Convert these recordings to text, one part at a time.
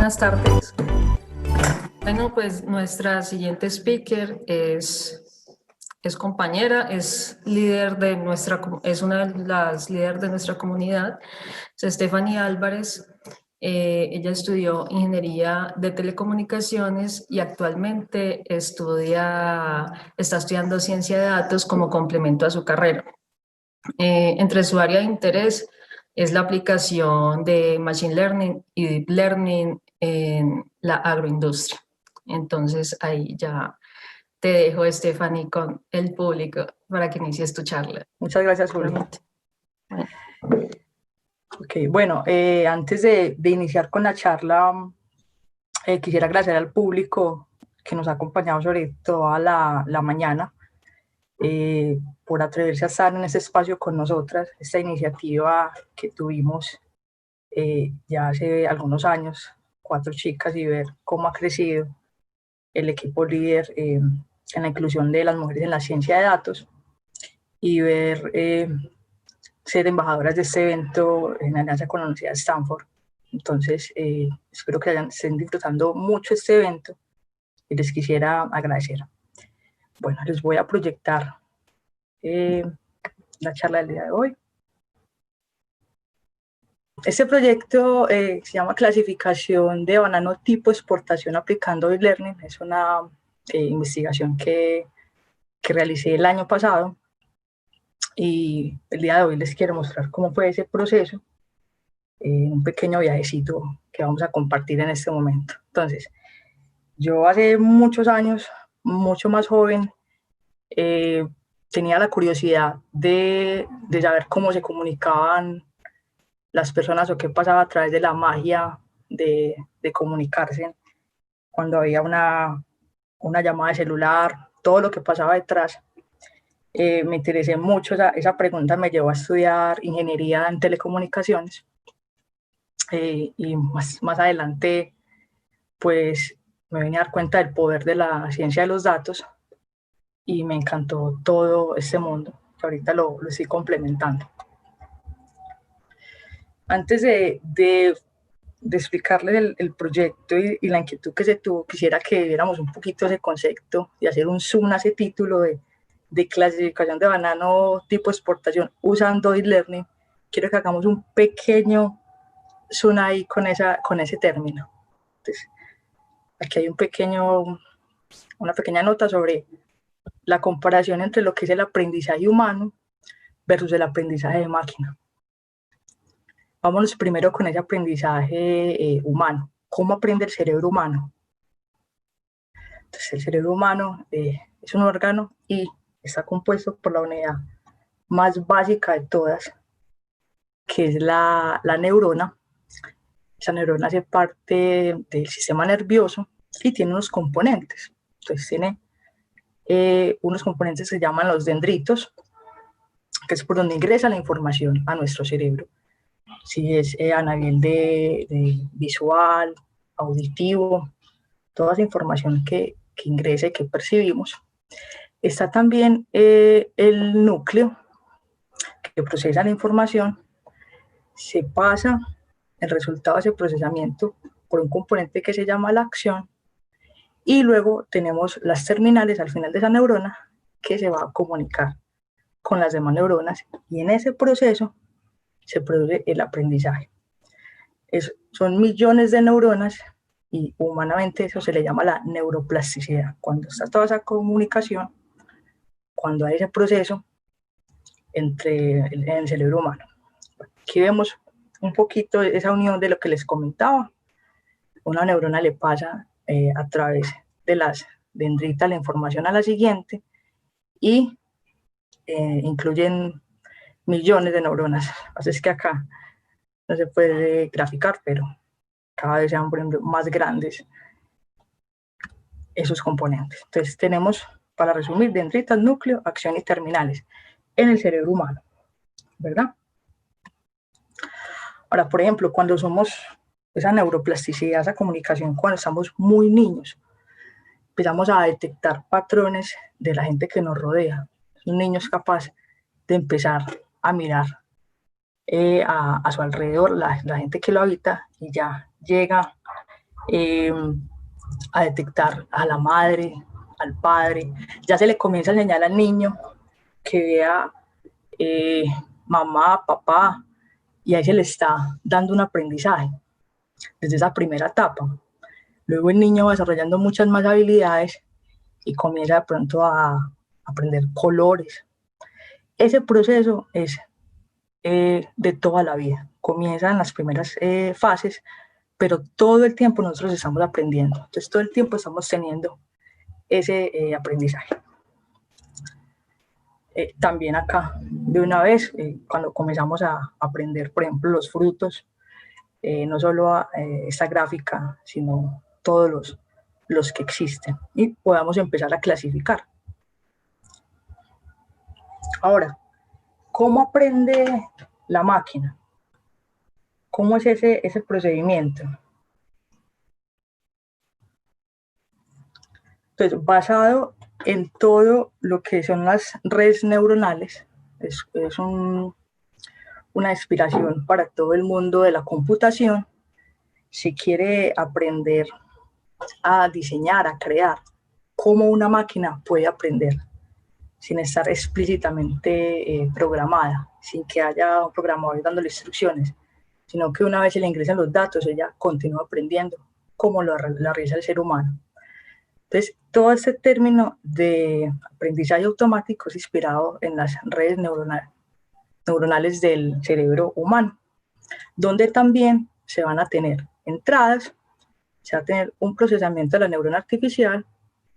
Buenas tardes. Bueno, pues nuestra siguiente speaker es compañera, es líder de es una de las líderes de nuestra comunidad, es Stephanie Álvarez. Ella estudió Ingeniería de Telecomunicaciones y actualmente está estudiando Ciencia de Datos como complemento a su carrera. Entre su área de interés es la aplicación de Machine Learning y Deep Learning en la agroindustria. Entonces ahí ya te dejo, Stephanie, con el público para que inicies tu charla. Muchas gracias, Juli. Bueno, antes de iniciar con la charla, quisiera agradecer al público que nos ha acompañado sobre toda la mañana por atreverse a estar en este espacio con nosotras, esta iniciativa que tuvimos ya hace algunos años, 4 chicas, y ver cómo ha crecido el equipo líder en la inclusión de las mujeres en la ciencia de datos y ver ser embajadoras de este evento en alianza con la Universidad de Stanford. Entonces, espero que estén disfrutando mucho este evento y les quisiera agradecer. Bueno, les voy a proyectar la charla del día de hoy. Este proyecto se llama Clasificación de banano tipo exportación aplicando Deep Learning. Es una investigación que realicé el año pasado y el día de hoy les quiero mostrar cómo fue ese proceso en un pequeño viajecito que vamos a compartir en este momento. Entonces, yo hace muchos años, mucho más joven, tenía la curiosidad de saber cómo se comunicaban las personas o qué pasaba a través de la magia de comunicarse cuando había una llamada de celular, todo lo que pasaba detrás. Me interesé mucho, esa pregunta me llevó a estudiar ingeniería en telecomunicaciones y más adelante pues me vine a dar cuenta del poder de la ciencia de los datos y me encantó todo este mundo que ahorita lo estoy complementando. Antes de explicarles el proyecto y la inquietud que se tuvo, quisiera que viéramos un poquito ese concepto y hacer un zoom a ese título de clasificación de banano tipo exportación usando Deep Learning. Quiero que hagamos un pequeño zoom ahí con ese término. Entonces, aquí hay una pequeña nota sobre la comparación entre lo que es el aprendizaje humano versus el aprendizaje de máquina. Vámonos primero con ese aprendizaje humano. ¿Cómo aprende el cerebro humano? Entonces, el cerebro humano es un órgano y está compuesto por la unidad más básica de todas, que es la neurona. Esa neurona hace parte del sistema nervioso y tiene unos componentes. Entonces, tiene unos componentes que se llaman los dendritos, que es por donde ingresa la información a nuestro cerebro. Si es a nivel de visual, auditivo, toda esa información que ingresa y que percibimos. Está también el núcleo que procesa la información, se pasa el resultado de ese procesamiento por un componente que se llama la acción y luego tenemos las terminales al final de esa neurona que se va a comunicar con las demás neuronas y en ese proceso se produce el aprendizaje. Son millones de neuronas y humanamente eso se le llama la neuroplasticidad. Cuando está toda esa comunicación, cuando hay ese proceso en el cerebro humano. Aquí vemos un poquito esa unión de lo que les comentaba. Una neurona le pasa a través de las dendritas la información a la siguiente y incluyen millones de neuronas. Así es que acá no se puede graficar, pero cada vez se van poniendo más grandes esos componentes. Entonces tenemos, para resumir, dendritas, núcleo, acción y terminales en el cerebro humano, ¿verdad? Ahora, por ejemplo, cuando somos esa neuroplasticidad, esa comunicación, cuando estamos muy niños, empezamos a detectar patrones de la gente que nos rodea. Un niño es capaz de empezar a mirar a su alrededor, la gente que lo habita, y ya llega a detectar a la madre, al padre. Ya se le comienza a enseñar al niño que vea mamá, papá, y ahí se le está dando un aprendizaje desde esa primera etapa. Luego el niño va desarrollando muchas más habilidades y comienza de pronto a aprender colores. Ese proceso es de toda la vida. Comienza en las primeras fases, pero todo el tiempo nosotros estamos aprendiendo. Entonces todo el tiempo estamos teniendo ese aprendizaje. También acá, de una vez, cuando comenzamos a aprender, por ejemplo, los frutos, no solo esta gráfica, sino todos los que existen, y podamos empezar a clasificar. Ahora, ¿cómo aprende la máquina? ¿Cómo es ese procedimiento? Entonces, basado en todo lo que son las redes neuronales, es una inspiración para todo el mundo de la computación. Si quiere aprender a diseñar, a crear, cómo una máquina puede aprender sin estar explícitamente programada, sin que haya un programador dándole instrucciones, sino que una vez se le ingresan los datos, ella continúa aprendiendo como lo realiza el ser humano. Entonces, todo este término de aprendizaje automático es inspirado en las redes neuronales del cerebro humano, donde también se van a tener entradas, se va a tener un procesamiento de la neurona artificial,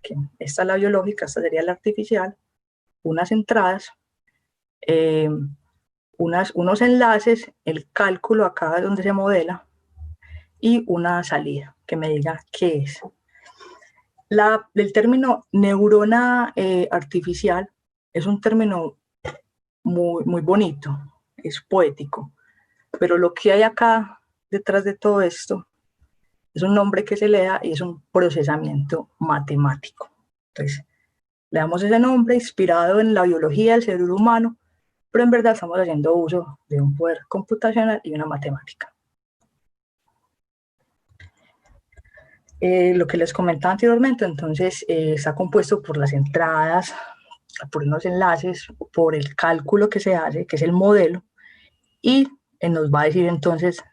que esta es la biológica, esta sería la artificial, unas entradas, unos enlaces, el cálculo acá es donde se modela, y una salida que me diga qué es. El término neurona artificial es un término muy, muy bonito, es poético, pero lo que hay acá detrás de todo esto es un nombre que se le da y es un procesamiento matemático. Entonces, le damos ese nombre inspirado en la biología del cerebro humano, pero en verdad estamos haciendo uso de un poder computacional y una matemática. Lo que les comentaba anteriormente, entonces está compuesto por las entradas, por unos enlaces, por el cálculo que se hace, que es el modelo, y nos va a decir entonces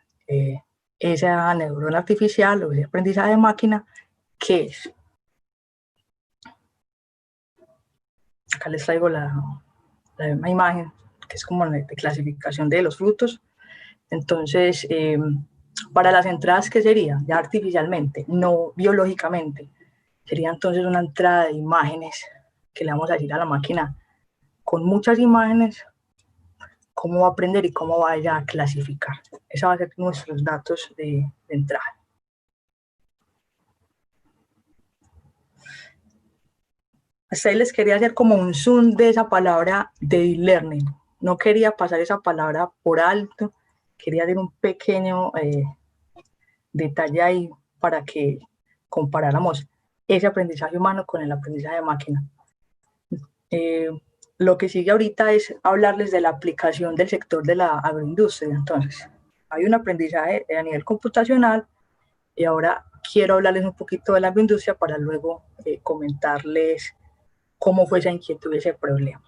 esa neurona artificial o ese aprendizaje de máquina, ¿qué es? Acá les traigo la misma imagen, que es como de clasificación de los frutos. Entonces, para las entradas, ¿qué sería? Ya artificialmente, no biológicamente. Sería entonces una entrada de imágenes que le vamos a decir a la máquina con muchas imágenes cómo va a aprender y cómo vaya a clasificar. Esos van a ser nuestros datos de entrada. Hasta ahí les quería hacer como un zoom de esa palabra de deep learning. No quería pasar esa palabra por alto, quería hacer un pequeño detalle ahí para que comparáramos ese aprendizaje humano con el aprendizaje de máquina. Lo que sigue ahorita es hablarles de la aplicación del sector de la agroindustria. Entonces, hay un aprendizaje a nivel computacional y ahora quiero hablarles un poquito de la agroindustria para luego comentarles cómo fue esa inquietud y ese problema.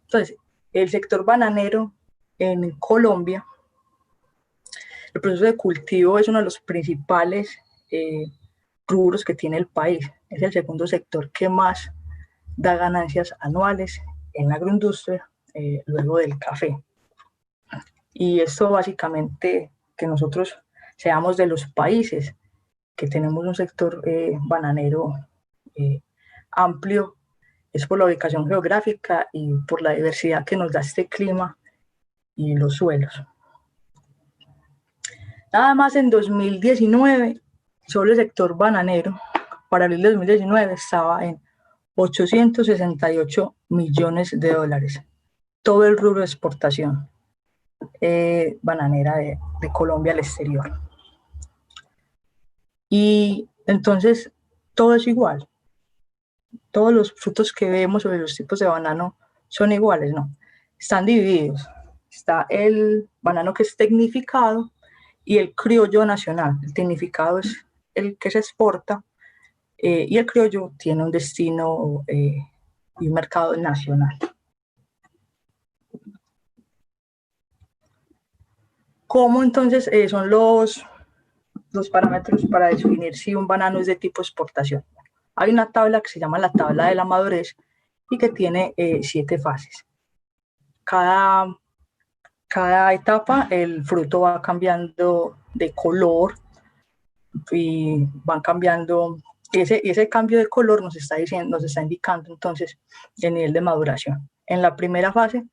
Entonces, el sector bananero en Colombia, el proceso de cultivo es uno de los principales rubros que tiene el país. Es el segundo sector que más da ganancias anuales en la agroindustria, luego del café. Y esto básicamente que nosotros seamos de los países que tenemos un sector bananero amplio, es por la ubicación geográfica y por la diversidad que nos da este clima y los suelos. Nada más en 2019, solo el sector bananero, para abril de 2019, estaba en 868 millones de dólares. Todo el rubro de exportación bananera de Colombia al exterior. Y entonces todo es igual. Todos los frutos que vemos sobre los tipos de banano son iguales, ¿no? Están divididos. Está el banano que es tecnificado y el criollo nacional. El tecnificado es el que se exporta y el criollo tiene un destino y un mercado nacional. ¿Cómo entonces son los parámetros para definir si un banano es de tipo exportación? Hay una tabla que se llama la tabla de la madurez y que tiene 7 fases. Cada etapa el fruto va cambiando de color y van cambiando, ese cambio de color nos está indicando entonces el nivel de maduración. En la primera fase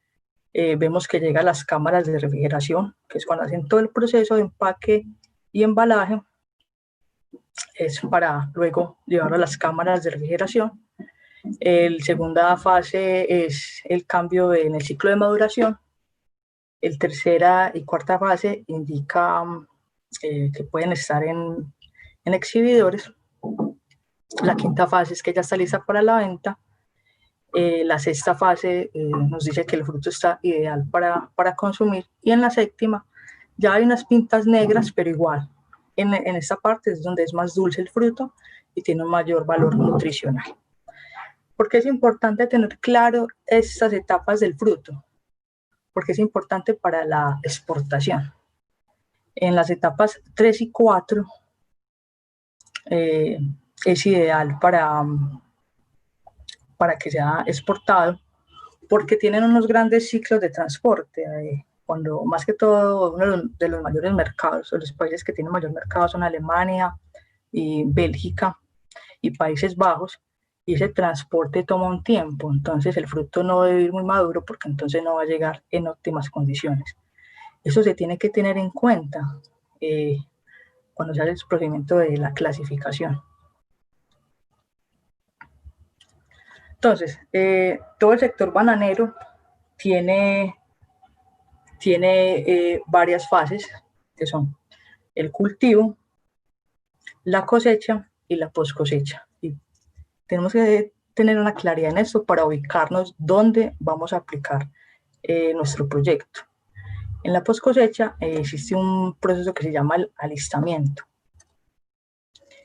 vemos que llega a las cámaras de refrigeración, que es cuando hacen todo el proceso de empaque y embalaje, es para luego llevarlo a las cámaras de refrigeración. La segunda fase es el cambio en el ciclo de maduración. El tercera y cuarta fase indica que pueden estar en exhibidores. La quinta fase es que ya está lista para la venta. La sexta fase nos dice que el fruto está ideal para consumir. Y en la séptima ya hay unas pintas negras, pero igual, en esta parte es donde es más dulce el fruto y tiene un mayor valor nutricional. ¿Por qué es importante tener claro estas etapas del fruto? Porque es importante para la exportación. En las etapas 3 y 4 es ideal para que sea exportado, porque tienen unos grandes ciclos de transporte. Cuando más que todo uno de los mayores mercados, o los países que tienen mayor mercado son Alemania y Bélgica y Países Bajos, y ese transporte toma un tiempo, entonces el fruto no debe ir muy maduro porque entonces no va a llegar en óptimas condiciones. Eso se tiene que tener en cuenta cuando se hace el procedimiento de la clasificación. Entonces, todo el sector bananero tiene varias fases, que son el cultivo, la cosecha y la post cosecha. Y tenemos que tener una claridad en esto para ubicarnos dónde vamos a aplicar nuestro proyecto. En la post cosecha existe un proceso que se llama el alistamiento.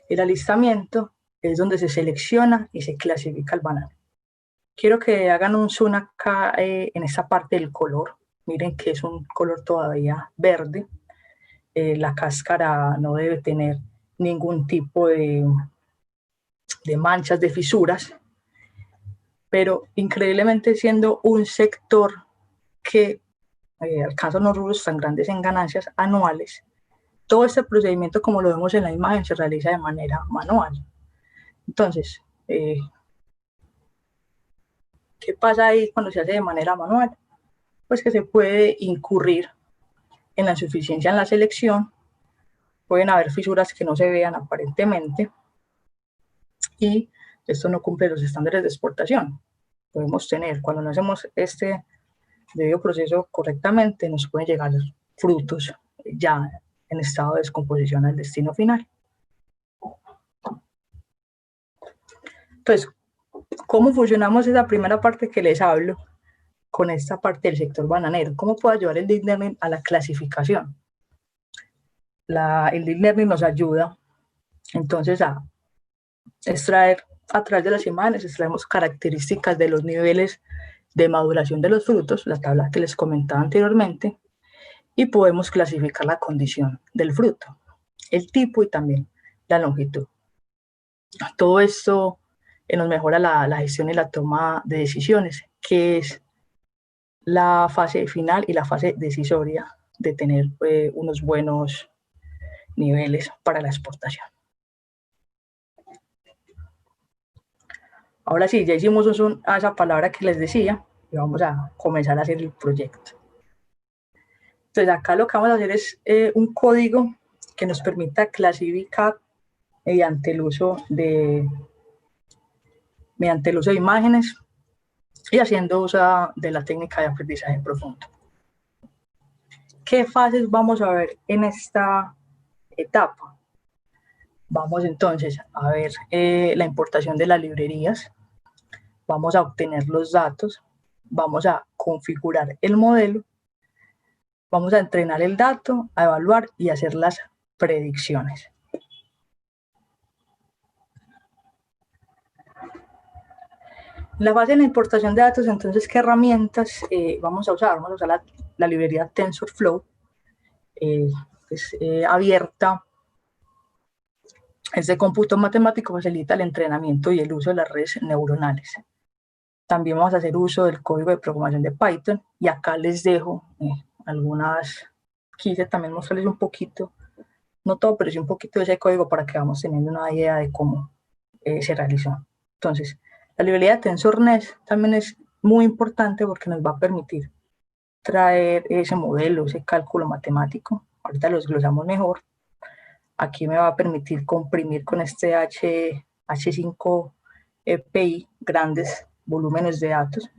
El alistamiento es donde se selecciona y se clasifica el banano. Quiero que hagan un zoom acá en esta parte del color. Miren que es un color todavía verde. La cáscara no debe tener ningún tipo de manchas, de fisuras. Pero increíblemente siendo un sector que alcanza unos rubros tan grandes en ganancias anuales, todo este procedimiento, como lo vemos en la imagen, se realiza de manera manual. Entonces, ¿qué pasa ahí cuando se hace de manera manual? Pues que se puede incurrir en la insuficiencia en la selección, pueden haber fisuras que no se vean aparentemente y esto no cumple los estándares de exportación. Podemos tener, cuando no hacemos este debido proceso correctamente, nos pueden llegar frutos ya en estado de descomposición al destino final. Entonces, ¿cómo fusionamos esa primera parte que les hablo con esta parte del sector bananero? ¿Cómo puedo ayudar el Deep Learning a la clasificación? El Deep Learning nos ayuda entonces a extraer, a través de las imágenes, extraemos características de los niveles de maduración de los frutos, la tabla que les comentaba anteriormente, y podemos clasificar la condición del fruto, el tipo y también la longitud. Todo esto nos mejora la gestión y la toma de decisiones, que es la fase final y la fase decisoria de tener unos buenos niveles para la exportación. Ahora sí, ya hicimos uso a esa palabra que les decía y vamos a comenzar a hacer el proyecto. Entonces acá lo que vamos a hacer es un código que nos permita clasificar mediante el uso de imágenes y haciendo uso de la técnica de aprendizaje profundo. ¿Qué fases vamos a ver en esta etapa? Vamos entonces a ver la importación de las librerías, vamos a obtener los datos, vamos a configurar el modelo Vamos a entrenar el dato, a evaluar y hacer las predicciones. La fase de la importación de datos, entonces, ¿qué herramientas vamos a usar? Vamos a usar la librería TensorFlow, abierta. Este cómputo matemático facilita el entrenamiento y el uso de las redes neuronales. También vamos a hacer uso del código de programación de Python, y acá les dejo algunas, quise también mostrarles un poquito, no todo, pero sí un poquito de ese código para que vamos teniendo una idea de cómo se realizó. Entonces, la librería de TensorNet también es muy importante porque nos va a permitir traer ese modelo, ese cálculo matemático. Ahorita lo desglosamos mejor. Aquí me va a permitir comprimir con este H5PI grandes volúmenes de datos.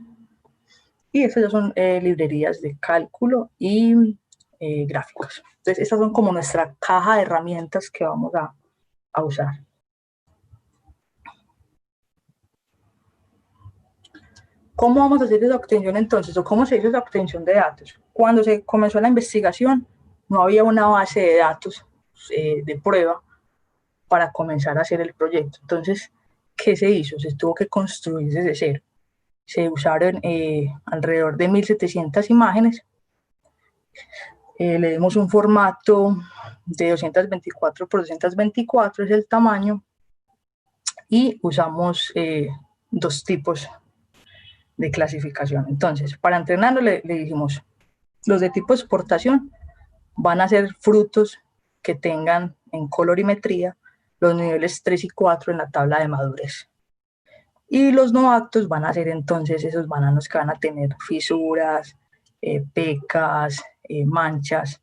Y estas ya son librerías de cálculo y gráficos. Entonces, estas son como nuestra caja de herramientas que vamos a usar. ¿Cómo vamos a hacer esa obtención entonces? ¿O cómo se hizo esa obtención de datos? Cuando se comenzó la investigación, no había una base de datos de prueba para comenzar a hacer el proyecto. Entonces, ¿qué se hizo? Se tuvo que construir desde cero. Se usaron alrededor de 1.700 imágenes. Le dimos un formato de 224 por 224, es el tamaño, y usamos dos tipos de clasificación. Entonces, para entrenarlo le dijimos, los de tipo exportación van a ser frutos que tengan en colorimetría los niveles 3 y 4 en la tabla de madurez. Y los no aptos van a ser entonces esos bananos que van a tener fisuras, pecas, manchas,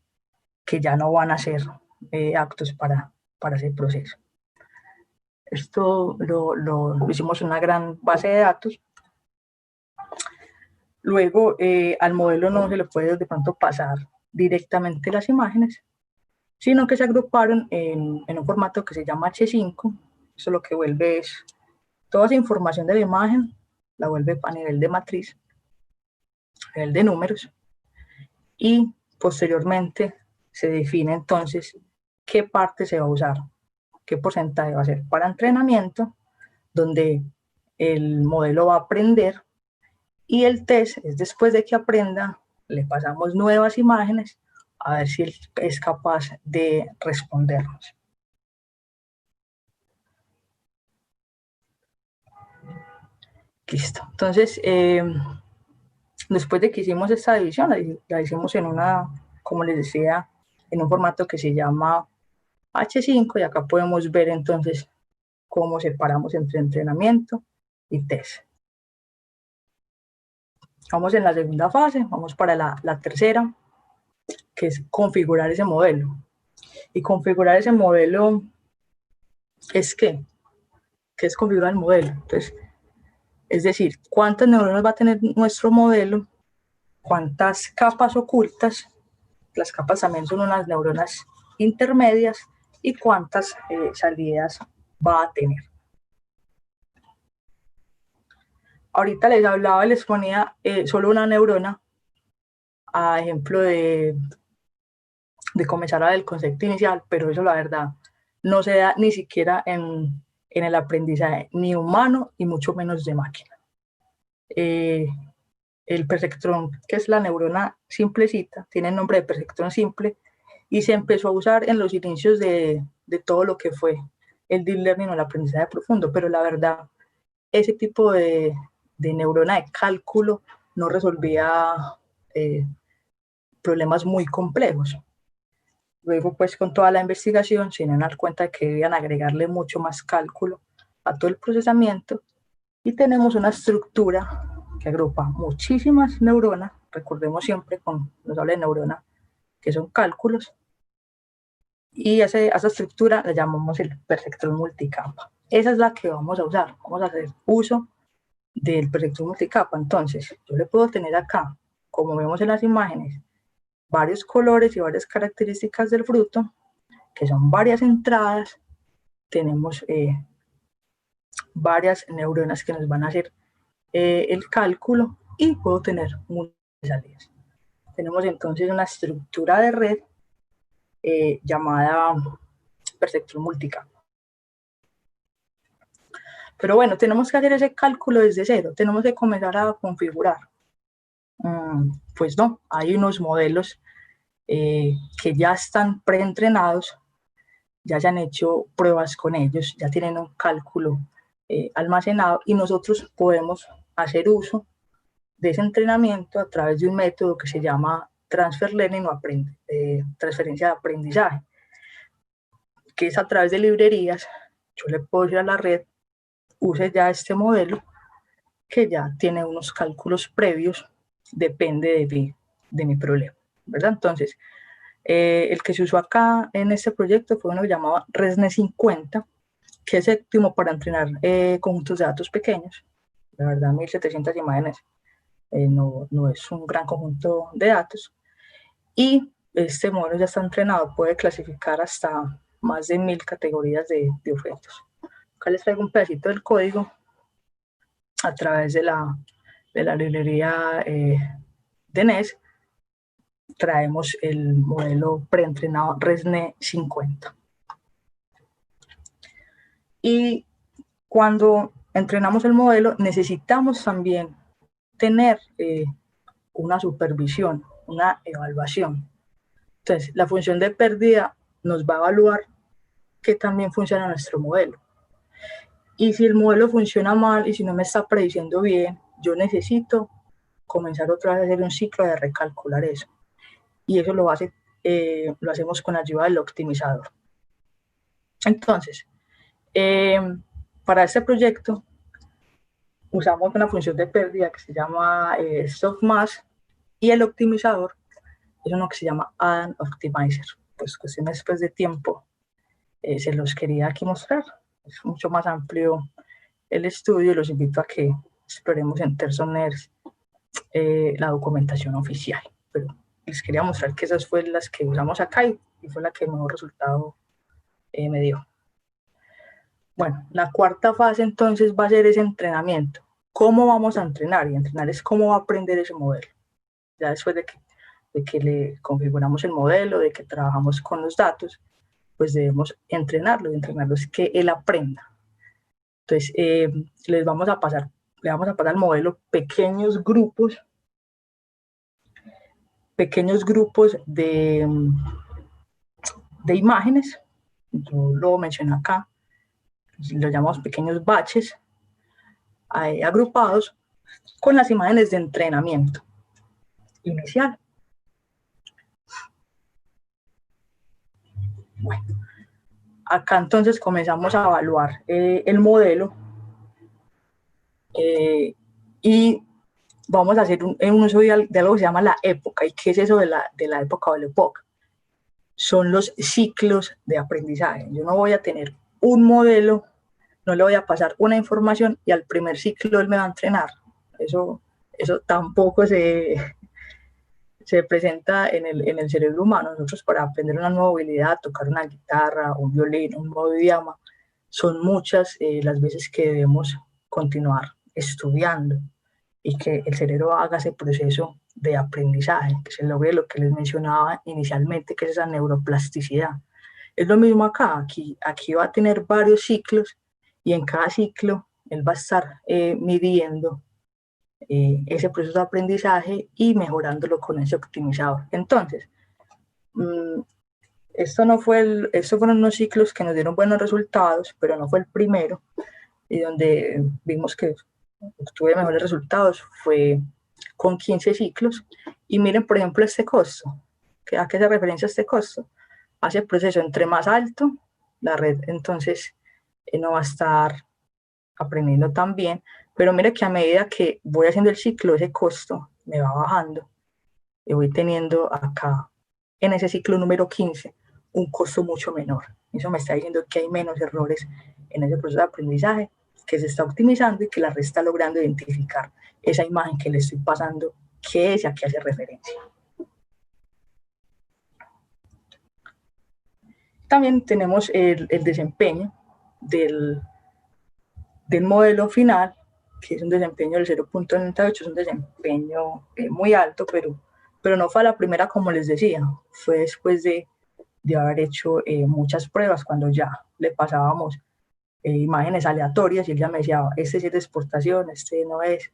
que ya no van a ser aptos para ese proceso. Esto lo hicimos en una gran base de datos. Luego, al modelo no se le puede de pronto pasar directamente las imágenes, sino que se agruparon en un formato que se llama H5. Eso lo que vuelve es toda esa información de la imagen, la vuelve a nivel de matriz, a nivel de números, y posteriormente se define entonces qué parte se va a usar, qué porcentaje va a ser para entrenamiento, donde el modelo va a aprender, y el test es después de que aprenda, le pasamos nuevas imágenes a ver si él es capaz de respondernos. Listo. Entonces, después de que hicimos esta división, la hicimos en una, como les decía, en un formato que se llama H5, y acá podemos ver entonces cómo separamos entre entrenamiento y test. Vamos en la segunda fase, vamos para la tercera, que es configurar ese modelo. Y configurar ese modelo es ¿qué es configurar el modelo? Entonces, es decir, cuántas neuronas va a tener nuestro modelo, cuántas capas ocultas, las capas también son unas neuronas intermedias, y cuántas salidas va a tener. Ahorita les hablaba, les ponía solo una neurona a ejemplo de comenzar a ver el concepto inicial, pero eso la verdad no se da ni siquiera en el aprendizaje ni humano y mucho menos de máquina. El perceptrón, que es la neurona simplecita, tiene el nombre de perceptrón simple, y se empezó a usar en los inicios de todo lo que fue el deep learning o el aprendizaje profundo, pero la verdad, ese tipo de neurona de cálculo no resolvía problemas muy complejos. Luego, pues, con toda la investigación, se dieron cuenta de que debían agregarle mucho más cálculo a todo el procesamiento, y tenemos una estructura que agrupa muchísimas neuronas. Recordemos siempre cuando nos habla de neurona que son cálculos, y a esa estructura la llamamos el perceptrón multicapa. Esa es la que vamos a usar. Vamos a hacer uso del perceptrón multicapa. Entonces, yo le puedo tener acá, como vemos en las imágenes, varios colores y varias características del fruto, que son varias entradas. Tenemos varias neuronas que nos van a hacer el cálculo, y puedo tener muchas salidas. tenemos entonces una estructura de red llamada perceptrón multicapa. Pero bueno, tenemos que hacer ese cálculo desde cero, tenemos que comenzar a configurar. Pues no, hay unos modelos que ya están preentrenados, ya se han hecho pruebas con ellos, ya tienen un cálculo almacenado y nosotros podemos hacer uso de ese entrenamiento a través de un método que se llama transfer learning o transferencia de aprendizaje, que es a través de librerías. Yo le puedo decir a la red, use ya este modelo que ya tiene unos cálculos previos, depende de mi problema, ¿verdad? Entonces, el que se usó acá en este proyecto fue uno que llamaba ResNet 50, que es óptimo para entrenar conjuntos de datos pequeños. La verdad, 1700 imágenes no es un gran conjunto de datos. Y este modelo ya está entrenado, puede clasificar hasta más de 1000 categorías de objetos. Acá les traigo un pedacito del código a través de la librería de NES. Traemos el modelo preentrenado ResNet 50. Y cuando entrenamos el modelo, necesitamos también tener una supervisión, una evaluación. Entonces, la función de pérdida nos va a evaluar que también funciona nuestro modelo. Y si el modelo funciona mal y si no me está prediciendo bien, yo necesito comenzar otra vez a hacer un ciclo de recalcular eso. Y eso lo hacemos con ayuda del optimizador. Entonces, para este proyecto usamos una función de pérdida que se llama softmax y el optimizador es uno que se llama Add Optimizer. Pues cuestiones después de tiempo se los quería aquí mostrar. Es mucho más amplio el estudio y los invito a que exploremos en Tersoners la documentación oficial. Pero les quería mostrar que esas fueron las que usamos acá y fue la que mejor resultado me dio. Bueno, la cuarta fase entonces va a ser ese entrenamiento. ¿Cómo vamos a entrenar? Y entrenar es cómo va a aprender ese modelo. Ya después de que le configuramos el modelo, de que trabajamos con los datos, pues debemos entrenarlo, y entrenarlo es que él aprenda. Entonces, le vamos a pasar al modelo pequeños grupos de imágenes. Yo lo mencioné acá, lo llamamos pequeños batches, agrupados con las imágenes de entrenamiento inicial. Bueno, acá entonces comenzamos a evaluar el modelo y vamos a hacer un uso de algo que se llama la época. ¿Y qué es eso de la época o la época? Son los ciclos de aprendizaje. Yo no voy a tener un modelo, no le voy a pasar una información y al primer ciclo él me va a entrenar. Eso tampoco se presenta en el cerebro humano. Nosotros para aprender una nueva habilidad, tocar una guitarra, un violín, un nuevo idioma, son muchas las veces que debemos continuar estudiando y que el cerebro haga ese proceso de aprendizaje, que se logre lo que les mencionaba inicialmente, que es esa neuroplasticidad. Es lo mismo acá, aquí va a tener varios ciclos y en cada ciclo él va a estar midiendo ese proceso de aprendizaje y mejorándolo con ese optimizador. Entonces, estos fueron unos ciclos que nos dieron buenos resultados, pero no fue el primero, y donde vimos que obtuve mejores resultados fue con 15 ciclos. Y miren, por ejemplo, este costo. ¿A qué se referencia este costo? Hace el proceso entre más alto, la red entonces no va a estar aprendiendo tan bien, pero mira que a medida que voy haciendo el ciclo, ese costo me va bajando y voy teniendo acá, en ese ciclo número 15, un costo mucho menor. Eso me está diciendo que hay menos errores en ese proceso de aprendizaje, que se está optimizando y que la red está logrando identificar esa imagen que le estoy pasando, qué es y a qué hace referencia. También tenemos el desempeño del modelo final, que es un desempeño del 0.98, es un desempeño muy alto, pero pero no fue a la primera como les decía, fue después de haber hecho muchas pruebas, cuando ya le pasábamos imágenes aleatorias y él ya me decía, este sí es de exportación, este no es.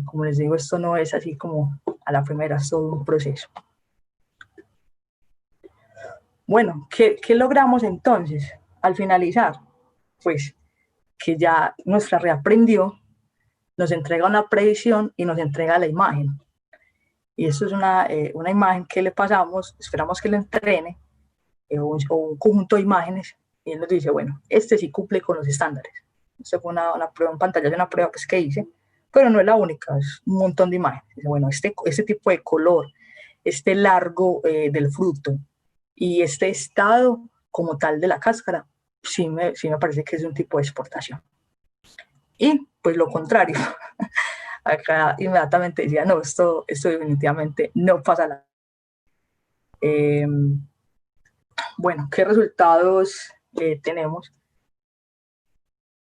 Como les digo, esto no es así como a la primera, es todo un proceso. Bueno, ¿qué logramos entonces al finalizar? Pues que ya nuestra reaprendió, nos entrega una predicción y nos entrega la imagen. Y esto es una imagen que le pasamos, esperamos que le entrene, o un conjunto de imágenes, y él nos dice, bueno, este sí cumple con los estándares. Esta fue una prueba en pantalla, de una prueba pues, que hice, pero no es la única, es un montón de imágenes. Dice, bueno, este tipo de color, este largo del fruto y este estado como tal de la cáscara, sí me parece que es un tipo de exportación. Y pues lo contrario, acá inmediatamente decía, no, esto definitivamente no pasa nada. Bueno, ¿qué resultados tenemos?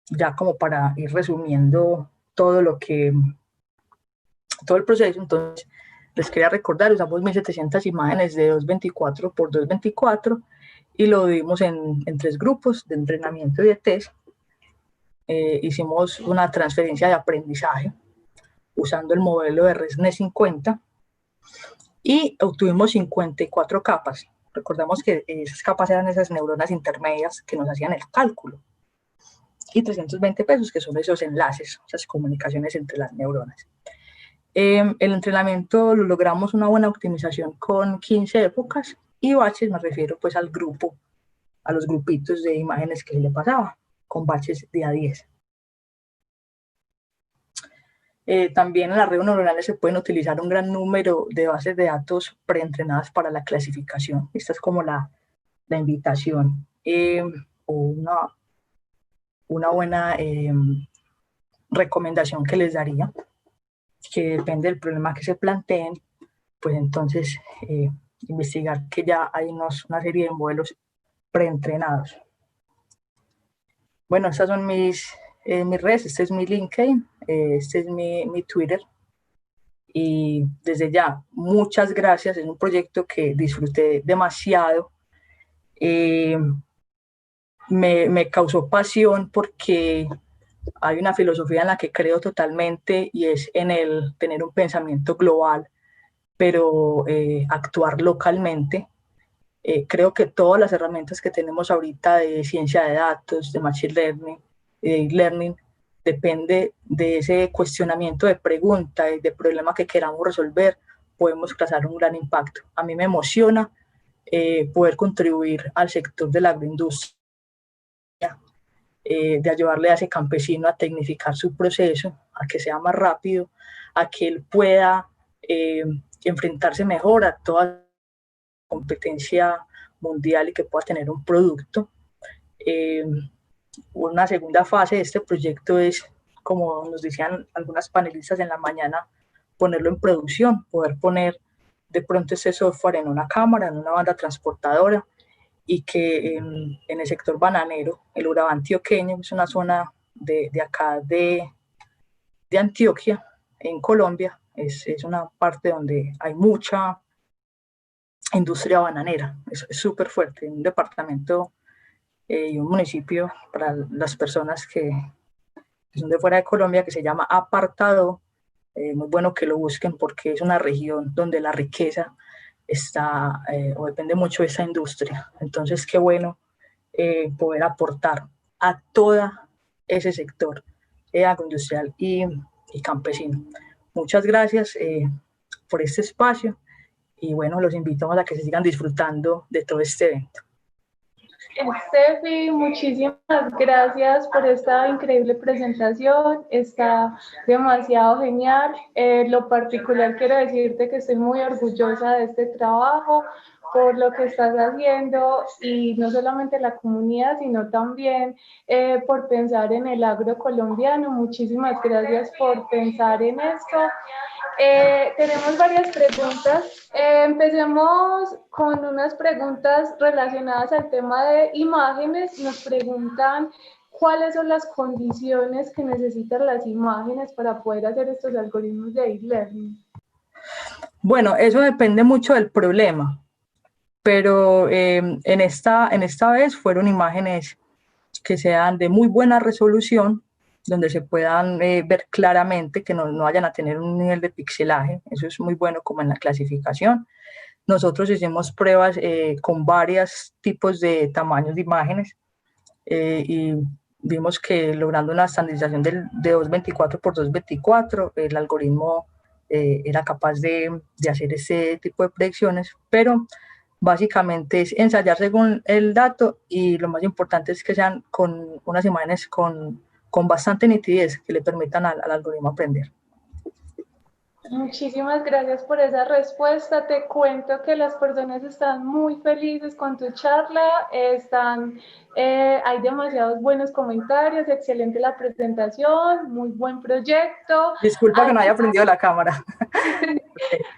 Ya como para ir resumiendo todo el proceso. Entonces, les quería recordar, usamos 1700 imágenes de 224 por 224 y lo dividimos en 3 grupos de entrenamiento y de test. Hicimos una transferencia de aprendizaje usando el modelo de ResNet 50 y obtuvimos 54 capas. Recordamos que esas capas eran esas neuronas intermedias que nos hacían el cálculo. Y 320 pesos, que son esos enlaces, esas comunicaciones entre las neuronas. El entrenamiento lo logramos una buena optimización con 15 épocas y baches, me refiero pues al grupo, a los grupitos de imágenes que le pasaba, con baches de A10. También en las redes neuronales se pueden utilizar un gran número de bases de datos preentrenadas para la clasificación. Esta es como la invitación o una buena recomendación que les daría, que depende del problema que se planteen, pues entonces investigar que ya hay una serie de modelos preentrenados. Bueno, estas son mis redes, este es mi LinkedIn, este es mi Twitter. Y desde ya, muchas gracias, es un proyecto que disfruté demasiado. Me causó pasión porque hay una filosofía en la que creo totalmente y es en el tener un pensamiento global, pero actuar localmente. Creo que todas las herramientas que tenemos ahorita de ciencia de datos, de machine learning, de learning, depende de ese cuestionamiento de pregunta y de problema que queramos resolver, podemos causar un gran impacto. A mí me emociona poder contribuir al sector de la agroindustria, de ayudarle a ese campesino a tecnificar su proceso, a que sea más rápido, a que él pueda enfrentarse mejor a toda competencia mundial y que pueda tener un producto. Una segunda fase de este proyecto es, como nos decían algunas panelistas en la mañana, ponerlo en producción, poder poner de pronto ese software en una cámara, en una banda transportadora, y que en el sector bananero, el Urabá antioqueño, es una zona de acá de Antioquia, en Colombia, es una parte donde hay mucha industria bananera, es súper fuerte, un departamento y un municipio para las personas que son de fuera de Colombia que se llama Apartado. Muy bueno que lo busquen porque es una región donde la riqueza está o depende mucho de esa industria. Entonces, qué bueno poder aportar a todo ese sector agroindustrial y campesino. Muchas gracias por este espacio y bueno, los invitamos a que se sigan disfrutando de todo este evento. Steffi, muchísimas gracias por esta increíble presentación, está demasiado genial. Lo particular quiero decirte que estoy muy orgullosa de este trabajo, por lo que estás haciendo y no solamente la comunidad, sino también por pensar en el agro colombiano. Muchísimas gracias por pensar en esto. Tenemos varias preguntas. Empecemos con unas preguntas relacionadas al tema de imágenes. Nos preguntan cuáles son las condiciones que necesitan las imágenes para poder hacer estos algoritmos de deep learning. Bueno, eso depende mucho del problema, pero en esta vez fueron imágenes que sean de muy buena resolución, donde se puedan ver claramente, que no vayan a tener un nivel de pixelaje. Eso es muy bueno como en la clasificación. Nosotros hicimos pruebas con varios tipos de tamaños de imágenes y vimos que logrando una estandarización de 224 por 224, el algoritmo era capaz de hacer ese tipo de predicciones, pero básicamente es ensayar según el dato y lo más importante es que sean con unas imágenes con bastante nitidez que le permitan al algoritmo aprender. Muchísimas gracias por esa respuesta. Te cuento que las personas están muy felices con tu charla, hay demasiados buenos comentarios, excelente la presentación, muy buen proyecto. Disculpa que no haya prendido la cámara.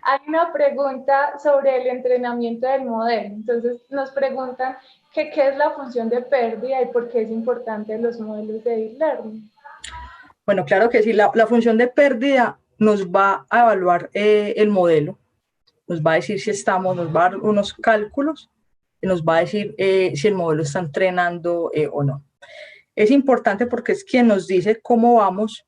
Hay una pregunta sobre el entrenamiento del modelo. Entonces nos preguntan qué es la función de pérdida y por qué es importante los modelos de Deep Learning. Bueno, claro que sí, la función de pérdida nos va a evaluar el modelo, nos va a decir si nos va a dar unos cálculos y nos va a decir si el modelo está entrenando o no. Es importante porque es quien nos dice cómo vamos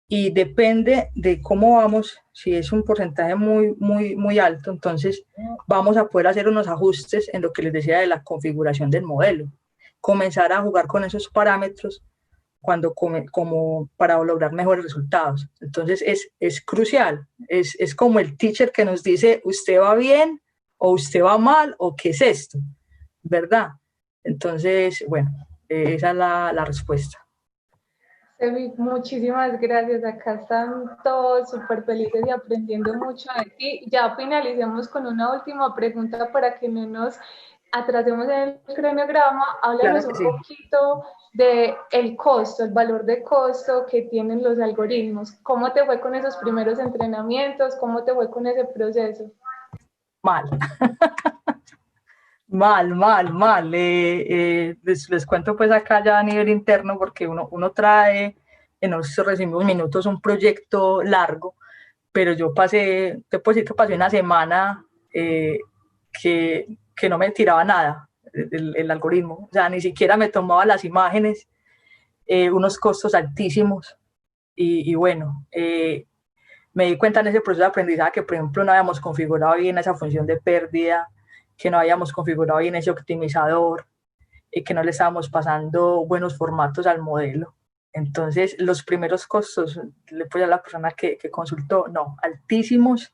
y depende de cómo vamos, si es un porcentaje muy alto, entonces vamos a poder hacer unos ajustes en lo que les decía de la configuración del modelo, comenzar a jugar con esos parámetros como para lograr mejores resultados. Entonces es crucial, es como el teacher que nos dice usted va bien o usted va mal o qué es esto, ¿verdad? Entonces, bueno, esa es la respuesta. Sebi, muchísimas gracias. Acá están todos súper felices y aprendiendo mucho de ti. Ya finalicemos con una última pregunta para que no nos atrasemos en el cronograma. Háblanos Claro que un sí. poquito del costo, el valor de costo que tienen los algoritmos. ¿Cómo te fue con esos primeros entrenamientos? ¿Cómo te fue con ese proceso? Mal. Mal. Les cuento pues acá ya a nivel interno porque uno trae en los recibimos minutos un proyecto largo, pero yo te puedo decir que pasé una semana que no me tiraba nada el algoritmo, o sea, ni siquiera me tomaba las imágenes, unos costos altísimos y bueno, me di cuenta en ese proceso de aprendizaje que, por ejemplo, no habíamos configurado bien esa función de pérdida, que no habíamos configurado bien ese optimizador, que no le estábamos pasando buenos formatos al modelo. Entonces, los primeros costos, le puse a la persona que consultó, no, altísimos,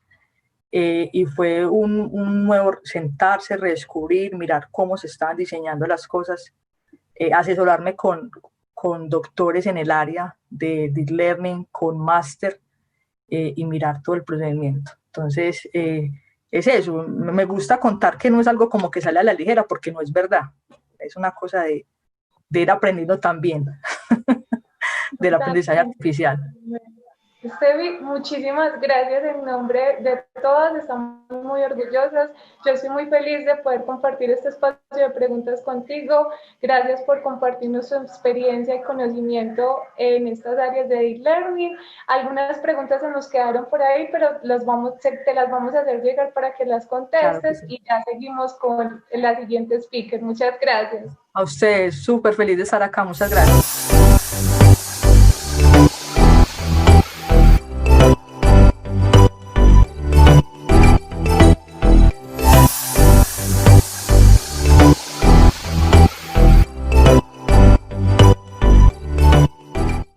y fue un nuevo sentarse, redescubrir, mirar cómo se estaban diseñando las cosas, asesorarme con doctores en el área de Deep Learning, con máster, y mirar todo el procedimiento. Entonces, es eso, me gusta contar que no es algo como que sale a la ligera, porque no es verdad, es una cosa de ir aprendiendo también del aprendizaje artificial. Estevi, muchísimas gracias en nombre de todas, estamos muy orgullosas. Yo estoy muy feliz de poder compartir este espacio de preguntas contigo. Gracias por compartirnos su experiencia y conocimiento en estas áreas de Deep Learning. Algunas preguntas se nos quedaron por ahí, pero te las vamos a hacer llegar para que las contestes, claro que sí. Y ya seguimos con la siguiente speaker. Muchas gracias. A ustedes, súper feliz de estar acá. Muchas gracias.